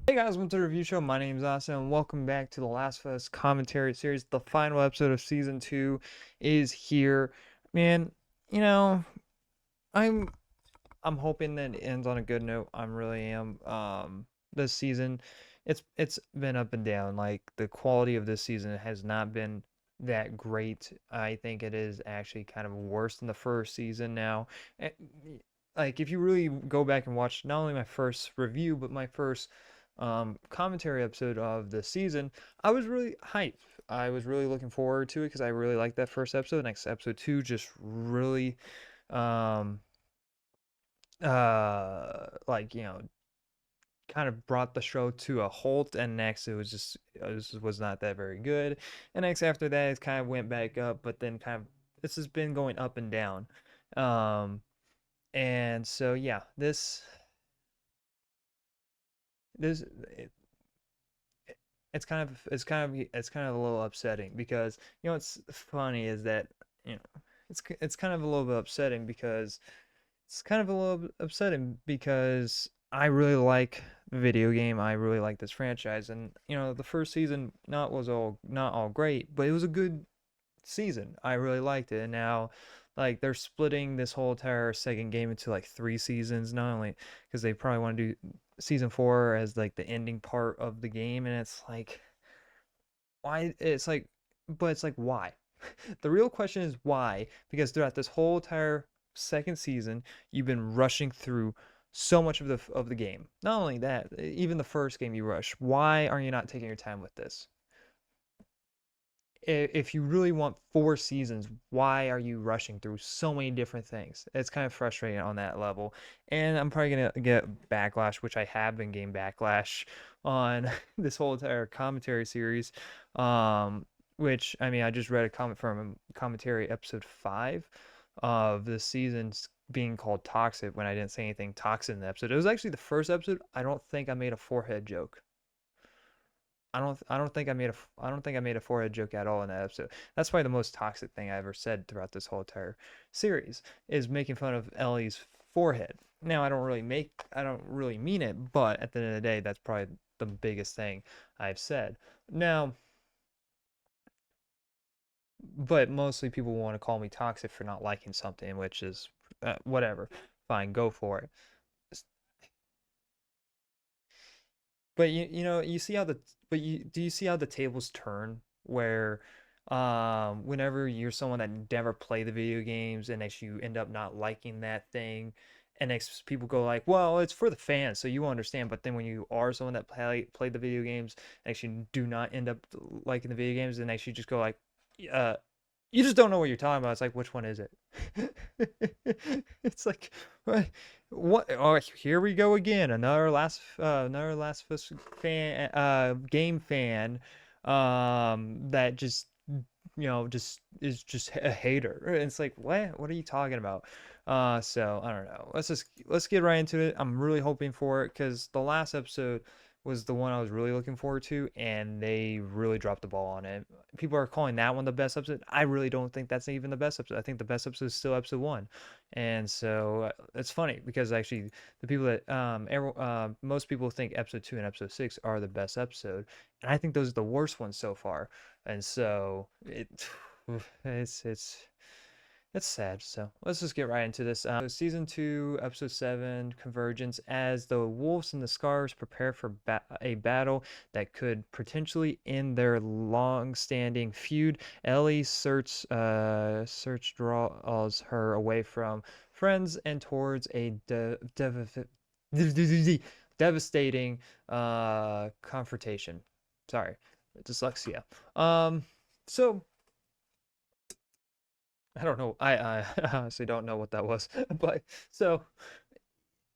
Hey guys, welcome to the review show. My name is Austin, and welcome back to the Last of Us commentary series. The final episode of season 2 is here. Man, you know, I'm I'm hoping that it ends on a good note. I really am. This season, it's been up and down. Like the quality of this season has not been that great. I think it is actually kind of worse than the first season now. Eh, Like if you really go back and watch not only my first review but my first commentary episode of the season, I was really hyped. I was really looking forward to it because I really liked that first episode. Next episode two just really um like kind of brought the show to a halt, and next it was not that very good, and next after that it kind of went back up, but then kind of this has been going up and down. Um and so yeah, this it's kind of a little upsetting because what's funny is that you know it's kind of a little bit upsetting because I really like the video game. I really like this franchise, and the first season not all great, but it was a good season. I really liked it, and now like they're splitting this whole entire second game into like three seasons, not only because they probably want to do season four as like the ending part of the game, and it's like why it's like but it's like why. The real question is why, because throughout this whole entire second season you've been rushing through so much of the game. Not only that, even the first game you rush. Why are you not taking your time with this? If you really want four seasons, why are you rushing through so many different things? It's kind of frustrating on that level. And I'm probably gonna get backlash, which I have been getting backlash on this whole entire commentary series. Which I mean, I just read a comment from commentary episode 5 of this season's being called toxic when I didn't say anything toxic in the episode. It was actually the first episode. I don't think I made a forehead joke. I don't think I made a forehead joke at all in that episode. That's probably the most toxic thing I ever said throughout this whole entire series is making fun of Ellie's forehead. Now I don't really mean it, but at the end of the day, that's probably the biggest thing I've said. Now, but mostly people want to call me toxic for not liking something, which is whatever. Fine, go for it. But you see how the but you do you see how the tables turn where whenever you're someone that never played the video games and next you end up not liking that thing, and next people go like, well, it's for the fans, so you understand. But then when you are someone that played the video games, actually do not end up liking the video games, and next you just go like, uh you just don't know what you're talking about. It's like, which one is it? It's like, what? Oh, here we go again. Another Last of Us fan, game fan, that just just is just a hater. It's like, what are you talking about? So I don't know. Let's get right into it. I'm really hoping for it because the last episode was the one I was really looking forward to, and they really dropped the ball on it. People are calling that one the best episode. I really don't think that's even the best episode. I think the best episode is still episode one, and so it's funny because actually the people that most people think episode two and episode six are the best episode, and I think those are the worst ones so far. And so it's it's sad. So let's just get right into this. Season 2, Episode 7, Convergence. As the Wolves and the Scars prepare for a battle that could potentially end their long-standing feud, Ellie search draws her away from friends and towards a devastating confrontation. Sorry, dyslexia. So I don't know. I honestly don't know what that was. But so,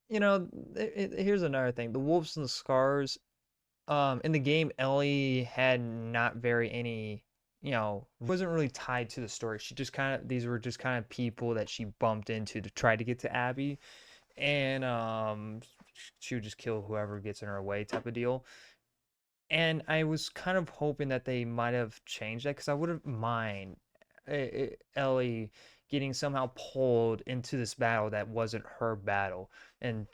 here's another thing. The Wolves and the Scars, in the game, Ellie had not very any, wasn't really tied to the story. These were just kind of people that she bumped into to try to get to Abby, and she would just kill whoever gets in her way type of deal. And I was kind of hoping that they might have changed that because I wouldn't mind Ellie getting somehow pulled into this battle that wasn't her battle, and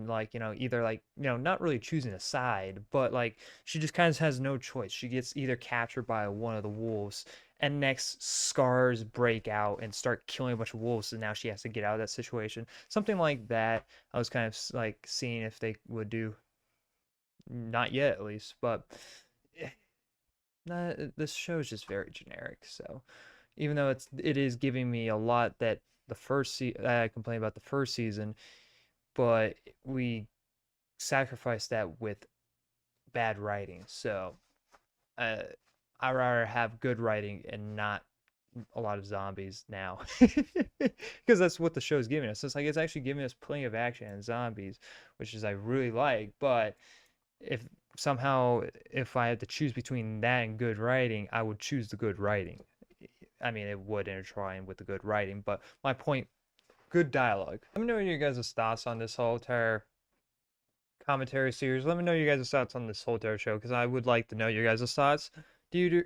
like, either, like, not really choosing a side, but like she just kind of has no choice. She gets either captured by one of the wolves, and next scars break out and start killing a bunch of wolves, and now she has to get out of that situation. Something like that. I was kind of like seeing if they would do. Not yet, at least, but eh, nah, this show is just very generic. So even though it is giving me a lot that I complained about the first season, but we sacrificed that with bad writing. So uh, I rather have good writing and not a lot of zombies now, because that's what the show's giving us. It's like it's actually giving us plenty of action and zombies, which is I really like. But if somehow if I had to choose between that and good writing, I would choose the good writing. I mean, it would intertwine with the good writing, but my point, good dialogue. Let me know your guys' thoughts on this whole entire commentary series. Let me know your guys' thoughts on this whole entire show, because I would like to know your guys' thoughts. Do you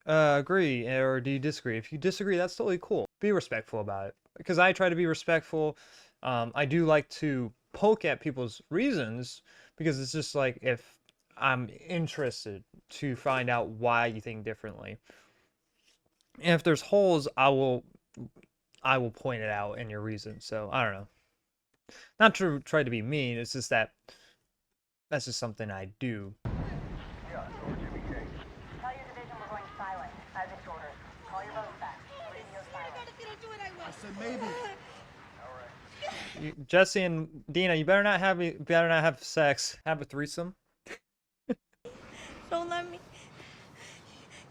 agree or do you disagree? If you disagree, that's totally cool. Be respectful about it, because I try to be respectful. I do like to poke at people's reasons, because it's just like if I'm interested to find out why you think differently. And if there's holes, I will point it out in your reason. So I don't know. Not to try to be mean. It's just that's just something I do. Yeah, over Jimmy K. Tell your division we're going silent. As it's orders. Call your boats back. Radio silent. I said maybe. All right. Jesse and Dina, you better not have sex. Have a threesome. Don't let me.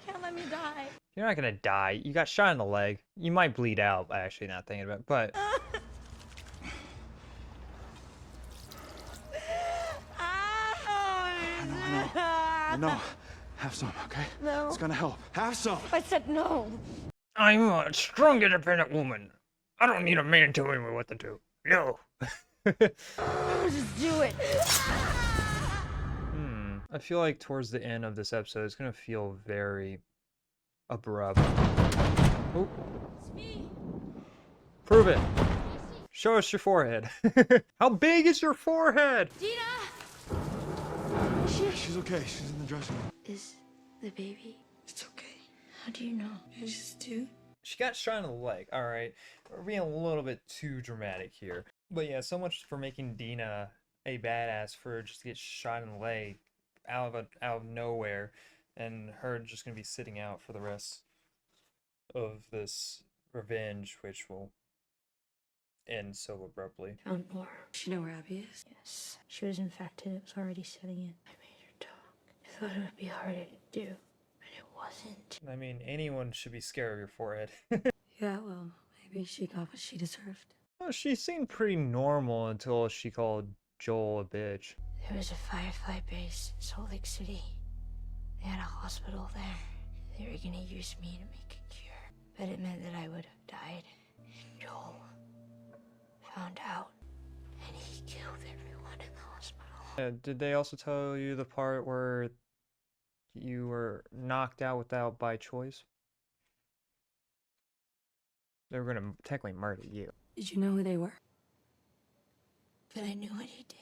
Can't let me die. You're not gonna die. You got shot in the leg. You might bleed out. Actually, not thinking about it, but I know. Have some, okay? No. It's gonna help. Have some. I said no. I'm a strong, independent woman. I don't need a man telling me what to do. No. Just do it. I feel like towards the end of this episode, it's gonna feel very abrupt. Oh. It's me. Prove it. Show us your forehead. How big is your forehead? Dina. She's okay. She's in the dressing room. Is the baby? It's okay. How do you know? I just do. She got shot in the leg. All right, we're being a little bit too dramatic here. But yeah, so much for making Dina a badass for just to get shot in the leg out of nowhere, and her just gonna be sitting out for the rest of this revenge, which will end so abruptly. Found more. Does she know where Abby is? Yes. She was infected. It was already setting in. I made her talk. I thought it would be harder to do, but it wasn't. I mean, anyone should be scared of your forehead. Yeah, well, maybe she got what she deserved. Well, she seemed pretty normal until she called Joel a bitch. There was a Firefly base in Salt Lake City. They had a hospital there. They were gonna use me to make a cure, but it meant that I would have died. And Joel found out, and he killed everyone in the hospital. Did they also tell you the part where you were knocked out without by choice? They were gonna technically murder you. Did you know who they were? But I knew what he did.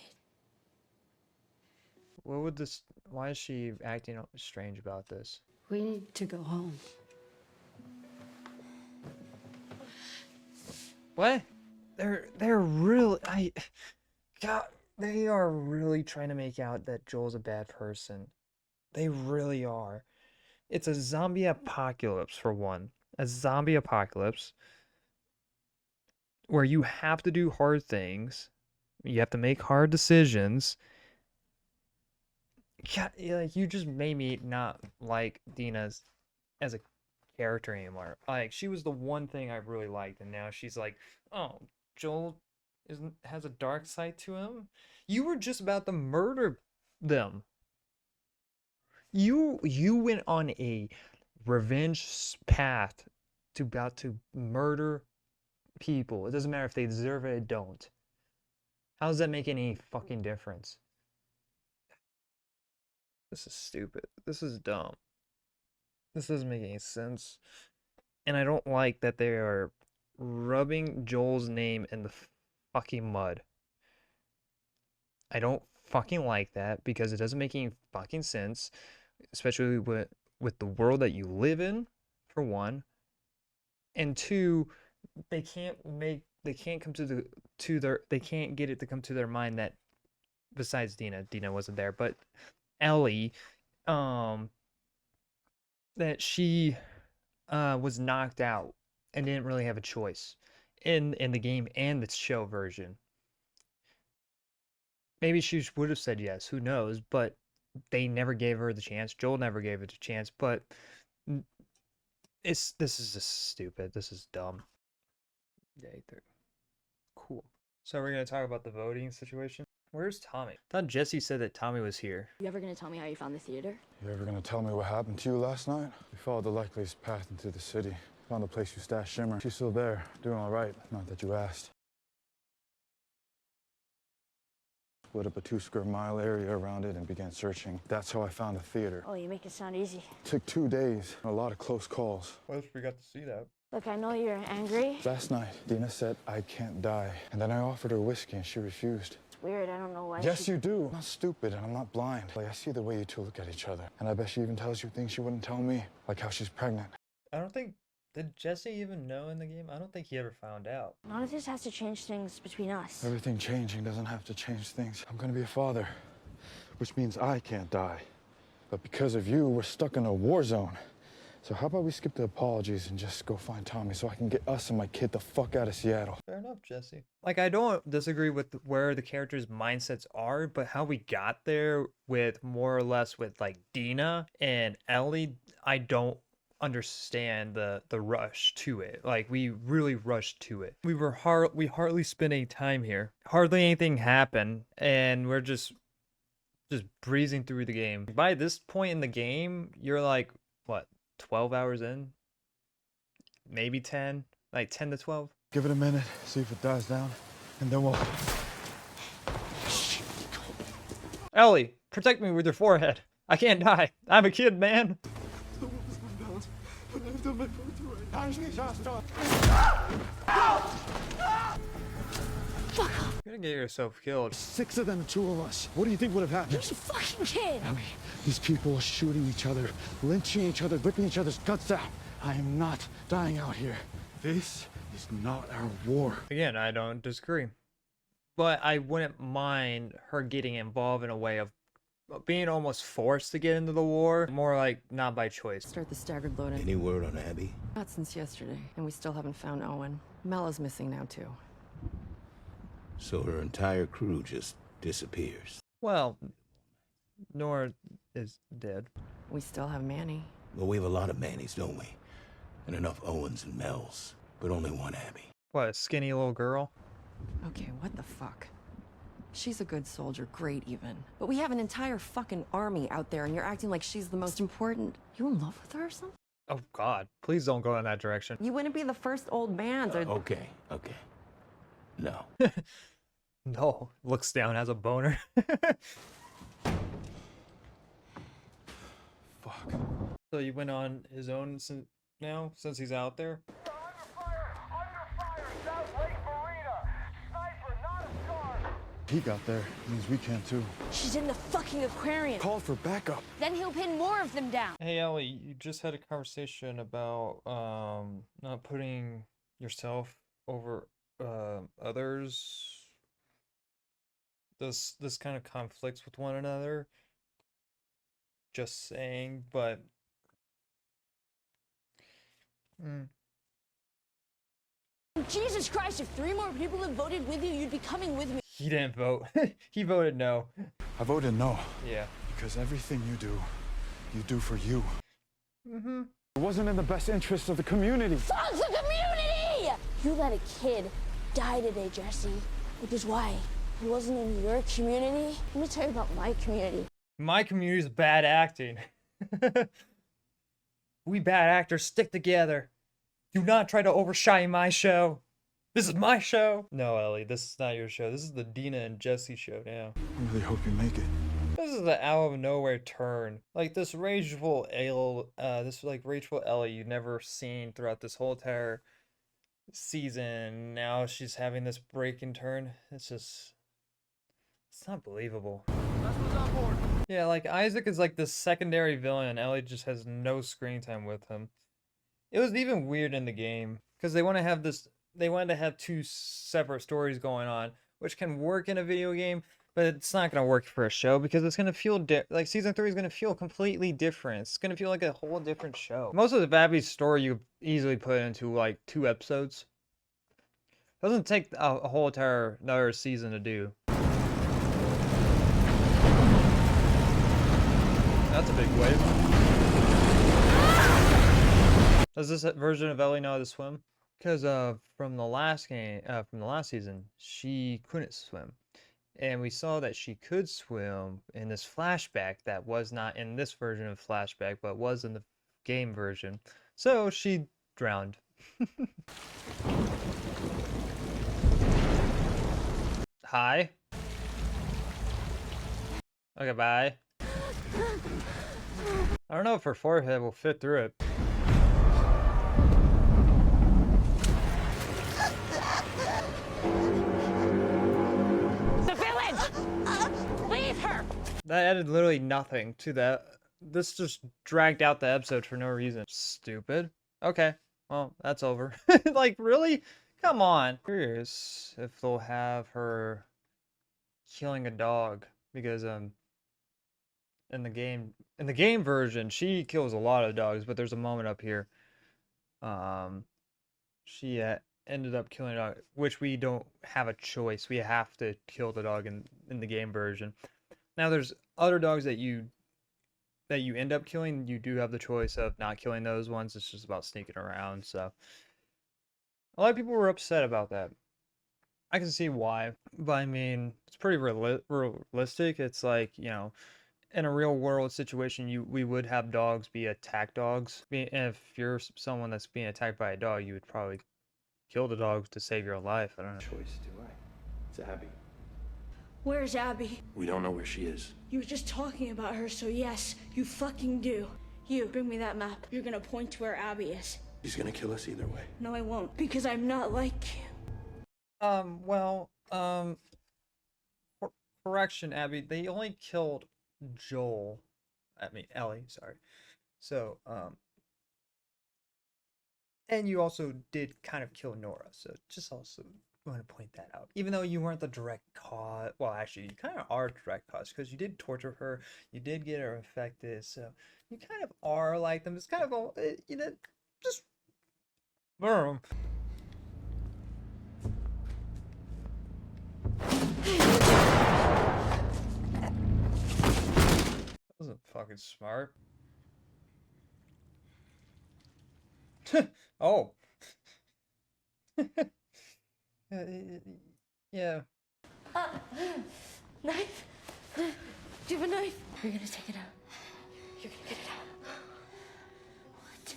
What would this? Why is she acting strange about this? We need to go home. What? They're really God, they are really trying to make out that Joel's a bad person. They really are. It's a zombie apocalypse for one. A zombie apocalypse where you have to do hard things. You have to make hard decisions. God, like you just made me not like Dina as a character anymore. Like she was the one thing I really liked, and now she's like, oh, Joel has a dark side to him. You were just about to murder them. You went on a revenge path to about to murder people. It doesn't matter if they deserve it or don't. How does that make any fucking difference? This is stupid. This is dumb. This doesn't make any sense. And I don't like that they are rubbing Joel's name in the fucking mud. I don't fucking like that because it doesn't make any fucking sense, especially with the world that you live in, for one. And two, they can't come they can't get it to come to their mind that besides Dina wasn't there, but Ellie, that she was knocked out and didn't really have a choice in the game and the show version. Maybe she would have said yes, who knows, but they never gave her the chance. Joel never gave it a chance, but this is just stupid. This is dumb. Day 3. Cool. So we're gonna talk about the voting situation. Where's Tommy? I thought Jesse said that Tommy was here. You ever gonna tell me how you found the theater? You ever gonna tell me what happened to you last night? We followed the likeliest path into the city. Found the place you stashed Shimmer. She's still there, doing all right. Not that you asked. Split up a 2-square-mile area around it and began searching. That's how I found the theater. Oh, you make it sound easy. Took 2 days and a lot of close calls. Well, if we got to see that. Look, I know you're angry. Last night, Dina said, I can't die. And then I offered her whiskey and she refused. It's weird, I don't know why Yes, you do. I'm not stupid and I'm not blind. Like, I see the way you two look at each other. And I bet she even tells you things she wouldn't tell me. Like how she's pregnant. I don't think did Jesse even know in the game? I don't think he ever found out. None of this has to change things between us. Everything changing doesn't have to change things. I'm gonna be a father, which means I can't die. But because of you, we're stuck in a war zone. So how about we skip the apologies and just go find Tommy so I can get us and my kid the fuck out of Seattle. Fair enough, Jesse. Like, I don't disagree with where the characters' mindsets are, but how we got there with more or less with like Dina and Ellie, I don't understand the rush to it. Like, we really rushed to it. We hardly spent any time here. Hardly anything happened, and we're just breezing through the game. By this point in the game, you're like, what, 12 hours in? Maybe 10? Like 10 to 12? Give it a minute, see if it dies down, and then we'll... Ellie, protect me with your forehead. I can't die. I'm a kid, man. You're gonna get yourself killed. 6 of them, 2 of us. What do you think would have happened? You fucking kid! Ellie, these people are shooting each other, lynching each other, ripping each other's guts out. I am not dying out here. This is not our war. Again, I don't disagree. But I wouldn't mind her getting involved in a way of being almost forced to get into the war. More like not by choice. Start the staggered loading. Any word on Abby? Not since yesterday, and we still haven't found Owen. Mela's missing now, too. So her entire crew just disappears. Well, Nora is dead. We still have Manny. Well, we have a lot of Mannies, don't we? And enough Owens and Mels, but only one Abby. What, a skinny little girl? Okay, what the fuck? She's a good soldier, great even. But we have an entire fucking army out there, and you're acting like she's the most important. You in love with her or something? Oh God, please don't go in that direction. You wouldn't be the first old man to... Okay. No. No, looks down, has a boner. Fuck. So you went on his own since he's out there? He got there, means we can too. She's in the fucking aquarium. Called for backup. Then he'll pin more of them down. Hey Ellie, you just had a conversation about not putting yourself over others. This kind of conflicts with one another. Just saying, but Jesus Christ, if 3 more people had voted with you, you'd be coming with me. he didn't vote. He voted no. I voted no, Yeah. because everything you do for you. It wasn't in the best interest of the community. Fuck the community! You let a kid die today, Jesse, which is why it wasn't in your community. Let me tell you about my community. My community's bad acting. We bad actors stick together. Do not try to overshine my show. This is my show. No, Ellie, this is not your show. This is the Dina and Jesse show now. I really hope you make it. This is an out of nowhere turn. Like this rageful Ellie you've never seen throughout this whole entire season. Now she's having this break and turn. It's not believable. Yeah, like Isaac is like the secondary villain and Ellie just has no screen time with him. It was even weird in the game because they wanted to have two separate stories going on, which can work in a video game, but it's not going to work for a show because it's going to feel like season 3 is going to feel completely different. It's going to feel like a whole different show. Most of the Abby's story you could easily put into like 2 episodes. It doesn't take a whole entire another season to do. That's a big wave. Does this version of Ellie know how to swim? Because from the last season, she couldn't swim. And we saw that she could swim in this flashback that was not in this version of flashback, but was in the game version. So she drowned. Hi. Okay, bye. I don't know if her forehead will fit through it. The village! Leave her! That added literally nothing to that. This just dragged out the episode for no reason. Stupid. Okay, well, that's over. Like, really? Come on. Curious if they'll have her killing a dog because in the game version she kills a lot of dogs, but there's a moment up here she ended up killing a dog, which we don't have a choice. We have to kill the dog in the game version. Now there's other dogs that you end up killing. You do have the choice of not killing those ones. It's just about sneaking around. So a lot of people were upset about that. I can see why, but I mean, it's pretty realistic. It's like, you know, in a real world situation, we would have dogs be attack dogs. And if you're someone that's being attacked by a dog, you would probably kill the dog to save your life. I don't know. Choice, do I? It's Abby. Where's Abby? We don't know where she is. You were just talking about her, so yes, you fucking do. You, bring me that map. You're gonna point to where Abby is. She's gonna kill us either way. No, I won't, because I'm not like you. Correction, Abby. They only killed Ellie, sorry. So, and you also did kind of kill Nora, so just also want to point that out. Even though you weren't the direct cause, well, actually, you kind of are direct cause because you did torture her, you did get her infected, so you kind of are like them. It's kind of all, you know, just boom. Wasn't fucking smart. Oh. Yeah. Knife? Do you have a knife? You're gonna take it out. You're gonna get it out.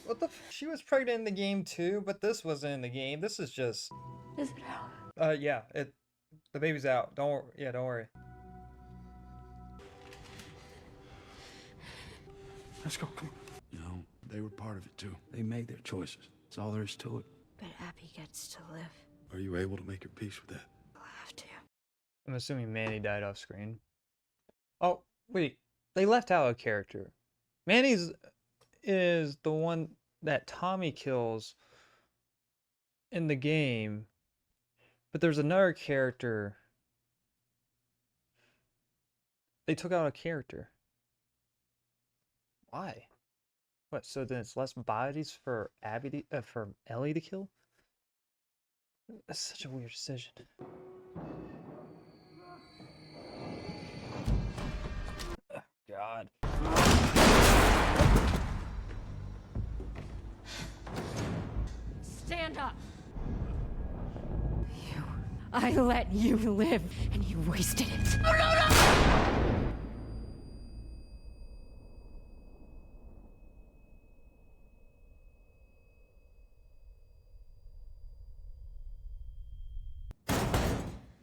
What the she was pregnant in the game too, but this wasn't in the game. This is just Is it out? yeah, the baby's out. Don't worry. Let's go, come on. You know, they were part of it too. They made their choices. That's all there is to it. But Abby gets to live. Are you able to make your peace with that? I'll have to. I'm assuming Manny died off screen. Oh, wait. They left out a character. Manny's is the one that Tommy kills in the game. But there's another character. They took out a character. Why? What, so then it's less bodies for for Ellie to kill? That's such a weird decision. Oh, God. Stand up! I let you live, and you wasted it.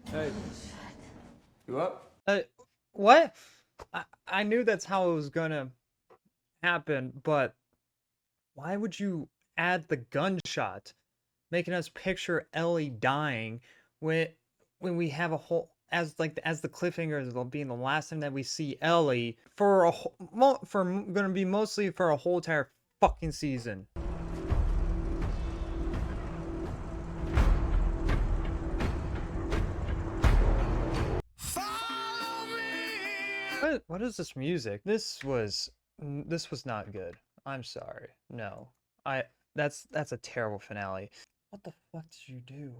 Hey. You up? What? I knew that's how it was gonna happen, but why would you add the gunshot, making us picture Ellie dying when we have a whole as the cliffhanger is being the last time that we see Ellie for gonna be mostly for a whole entire fucking season. What is this music? This was not good. I'm sorry. No. I that's a terrible finale. What the fuck did you do?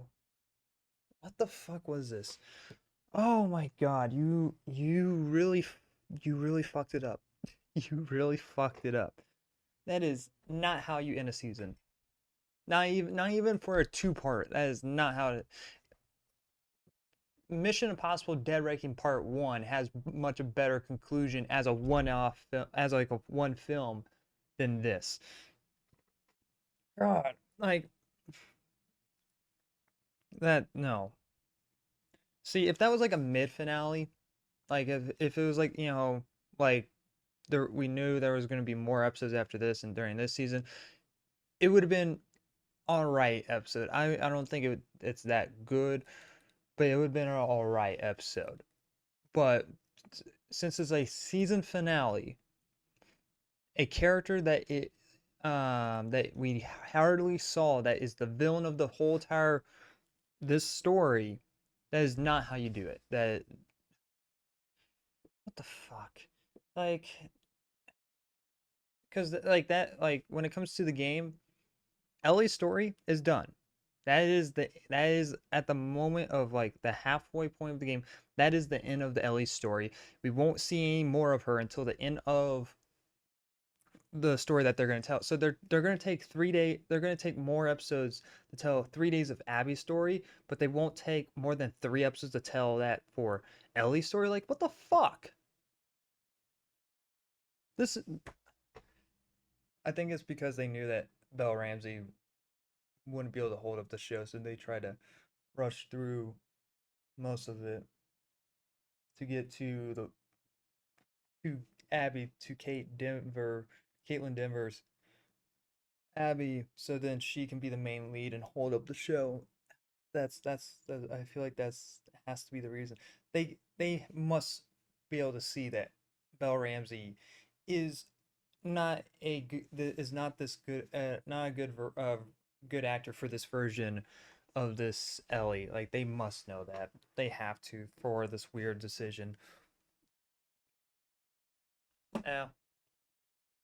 What the fuck was this? Oh my god, you really fucked it up. You really fucked it up. That is not how you end a season. Not even for a two-part. That is not how it. Mission Impossible Dead Reckoning Part 1 has much a better conclusion as a one-off as like a one film than this. God, like that no. See, if that was like a mid finale, like if it was like, you know, like there we knew there was going to be more episodes after this and during this season, it would have been all right episode. I don't think it's that good, but it would have been an all right episode. But since it's a season finale, a character that we hardly saw that is the villain of the whole entire this story, that is not how you do it. That what the fuck? Like cuz like that like when it comes to the game, Ellie's story is done. That is at the moment of like the halfway point of the game. That is the end of the Ellie story. We won't see any more of her until the end of the story that they're going to tell. So they're going to take 3 days. They're going to take more episodes to tell 3 days of Abby's story, but they won't take more than 3 episodes to tell that for Ellie's story. Like what the fuck? This I think it's because they knew that Belle Ramsey wouldn't be able to hold up the show, so they tried to rush through most of it to get to Abby, to Caitlin Denver's Abby, so then she can be the main lead and hold up the show. I feel like that's has to be the reason. They must be able to see that Belle Ramsey is not this good not a good actor for this version of this Ellie. Like they must know that. They have to for this weird decision. Yeah.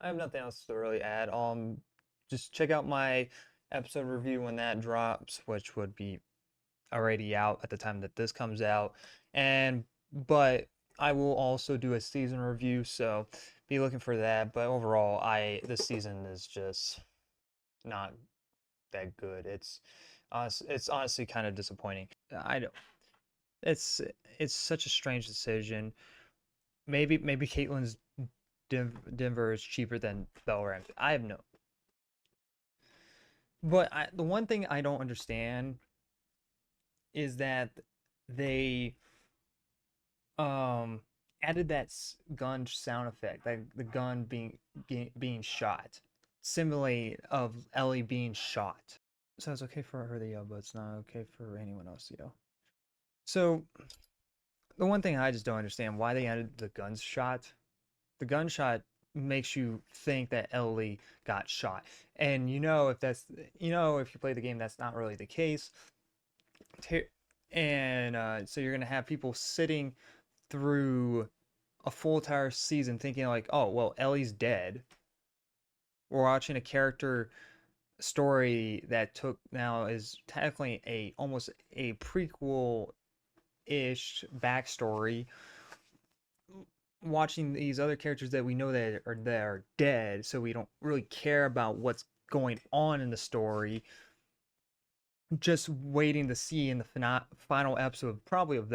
I have nothing else to really add. Just check out my episode review when that drops, which would be already out at the time that this comes out. But I will also do a season review, so be looking for that. But overall, this season is just not that good. It's honestly kind of disappointing. I don't. It's such a strange decision. Maybe Caitlin's Denver is cheaper than Belle Ramsey. I have no. But the one thing I don't understand is that they added that gun sound effect, like the gun being shot, simulate of Ellie being shot. So it's okay for her to yell, but it's not okay for anyone else to yell. So the one thing I just don't understand why they added the gunshot. The gunshot makes you think that Ellie got shot, and if you play the game, that's not really the case. And so you're gonna have people sitting through a full entire season thinking like, oh well, Ellie's dead. We're watching a character story that now is technically almost a prequel-ish backstory, watching these other characters that we know that are dead, so we don't really care about what's going on in the story. Just waiting to see in the final episode, probably of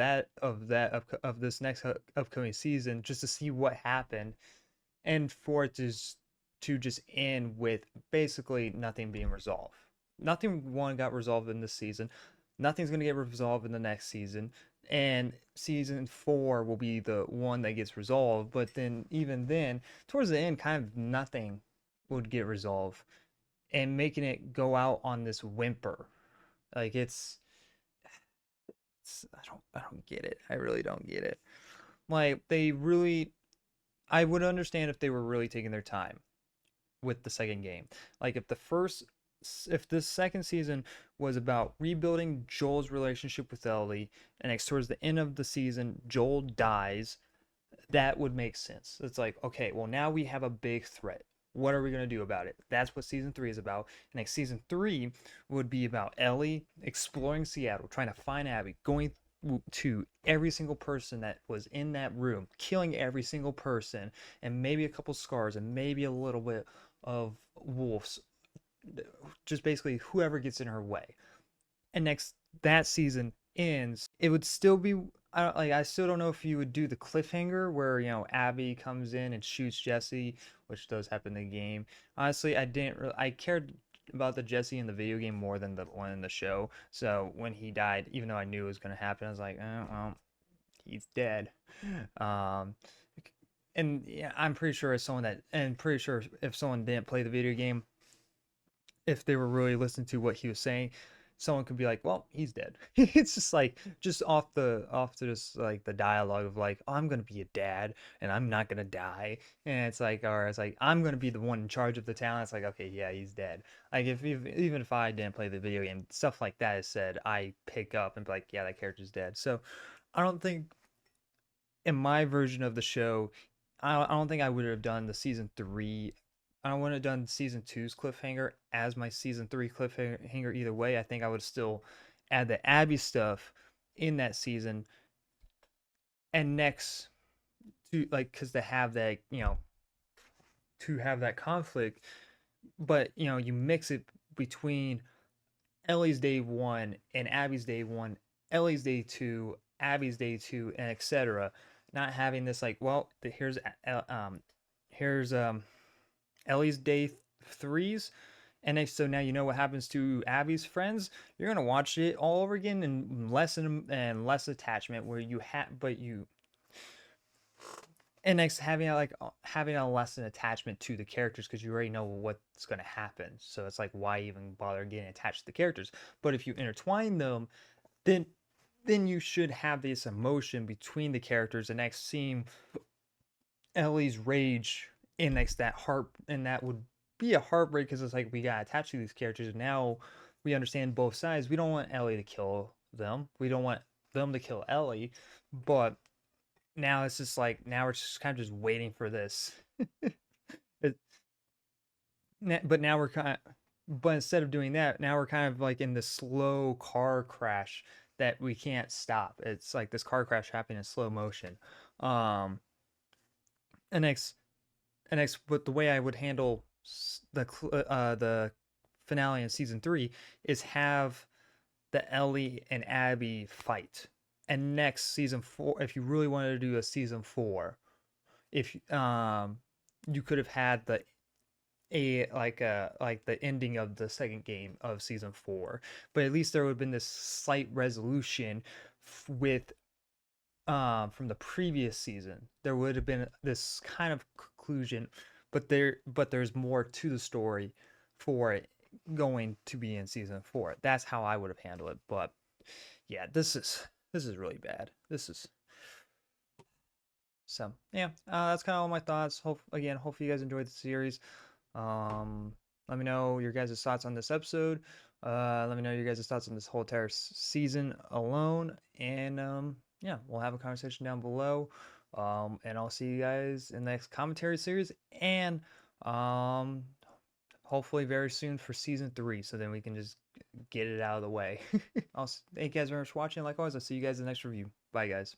this next upcoming season, just to see what happened, and for it to just end with basically nothing being resolved. Nothing got resolved in this season. Nothing's gonna get resolved in the next season. and season 4 will be the one that gets resolved. But then, even then, towards the end, kind of nothing would get resolved, and making it go out on this whimper, like I don't get it. I really don't get it. Like they really, I would understand if they were really taking their time with the second game. Like if the second season was about rebuilding Joel's relationship with Ellie, and next towards the end of the season Joel dies, that would make sense. It's like, okay, well now we have a big threat. What are we going to do about it? That's what season 3 is about. And like season 3 would be about Ellie exploring Seattle, trying to find Abby, going to every single person that was in that room, killing every single person, and maybe a couple scars, and maybe a little bit of wolves, just basically whoever gets in her way. And next that season ends, it would still be, I still don't know if you would do the cliffhanger where, Abby comes in and shoots Jesse, which does happen in the game. Honestly, I cared about the Jesse in the video game more than the one in the show. So when he died, even though I knew it was going to happen, I was like, oh, well, he's dead. And yeah, I'm pretty sure if someone didn't play the video game, if they were really listening to what he was saying, someone could be like, well, he's dead. It's just like, just off just like the dialogue of like, oh, I'm gonna be a dad and I'm not gonna die, and it's like, or it's like, I'm gonna be the one in charge of the town. It's like, okay, yeah, he's dead. Like even if I didn't play the video game, stuff like that is said, I pick up and be like, yeah, that character's dead. So I don't think in my version of the show, I don't think I would have done the season 3. I wouldn't have done season 2's cliffhanger as my season 3 cliffhanger either way. I think I would still add the Abby stuff in that season, and next to like, because to have that, to have that conflict, but you mix it between Ellie's day 1 and Abby's day 1, Ellie's day 2, Abby's day 2, and etc. Not having this like, well, here's Ellie's day 3s, and so now you know what happens to Abby's friends. You're gonna watch it all over again, and less attachment where you and next having a less attachment to the characters, because you already know what's gonna happen. So it's like, why even bother getting attached to the characters? But if you intertwine them, then you should have this emotion between the characters, and next seeing Ellie's rage, and that would be a heartbreak, because it's like, we got attached to these characters and now we understand both sides. We don't want Ellie to kill them, we don't want them to kill Ellie, but now it's just like, now we're just kind of just waiting for this. But instead of doing that, now we're kind of like in this slow car crash that we can't stop. It's like this car crash happening in slow motion. And next, but the way I would handle the finale in season 3 is have the Ellie and Abby fight, and next season 4, if you really wanted to do a season 4, if you could have had the ending of the second game of season 4, but at least there would have been this slight resolution with from the previous season. There would have been this kind of conclusion, but there's more to the story for it going to be in season 4. That's how I would have handled it. But yeah, this is really bad. So yeah, that's kind of all my thoughts. Hopefully you guys enjoyed the series. Let me know your guys' thoughts on this episode. Let me know your guys' thoughts on this whole entire season alone, and yeah, we'll have a conversation down below. And I'll see you guys in the next commentary series, and hopefully very soon for season 3, so then we can just get it out of the way. Thank you guys very much for watching. Like always, I'll see you guys in the next review. Bye, guys.